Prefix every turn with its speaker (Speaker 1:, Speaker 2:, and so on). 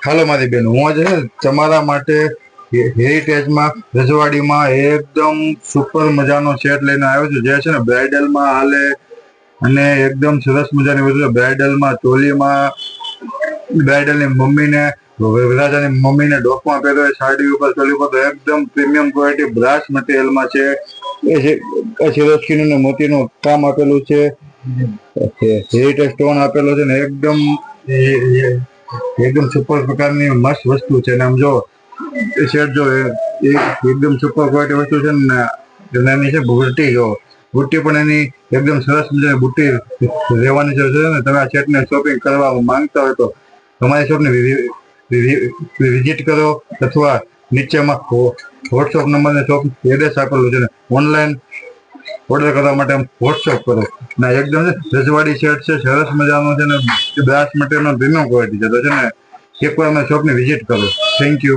Speaker 1: હાલો મારી બેન, હું આજે તમારા માટે હેરિટેજમાં રજવાડીમાં એકદમ સુપર મજાનો સેટ લઈને આવ્યો છું, જે છે ને બ્રાઇડલમાં હાલે અને એકદમ સરસ મજાની વસ્તુ. બ્રાઇડલમાં ચોલીમાં બ્રાઇડલની મમ્મીને વરરાજાની મમ્મીને ડોકમાં પહેરો સાડી ઉપર ચોલી ઉપર તો એકદમ પ્રીમિયમ ક્વોલિટી બ્રાસ મટીરિયલમાં છે. એ સિરોસ્કીન અને મોતીનું કામ આપેલું છે, હેરિટેજ સ્ટોન આપેલો છે ને એકદમ સુપર પ્રકારની મસ્ત વસ્તુ છે. આમ જો એ શેડ જો એકદમ સુપર ક્વોલિટી વસ્તુ છે ને એની છે બુટ્ટી. જો બુટ્ટી પણ એની એકદમ સરસ મજાની બુટ્ટી રહેવાની છે ને. તમે આ સેટને શોપિંગ કરવા માંગતા હોય તો તમારી શોપને વિઝિટ કરો અથવા નીચેમાં વોટ્સઅપ નંબરને શોપ એડ્રેસ આપેલું છે ને ઓનલાઈન ઓર્ડર કરવા માટે વોટ્સઅપ કરો. ના એકદમ રજવાડી સેટ છે, સરસ મજાનો છે ને બ્રાસ મટીરિયલનો પ્રીમિયમ ક્વોલિટી છે. તો છે ને એકવાર અમે શોપની વિઝિટ કરો. Thank you.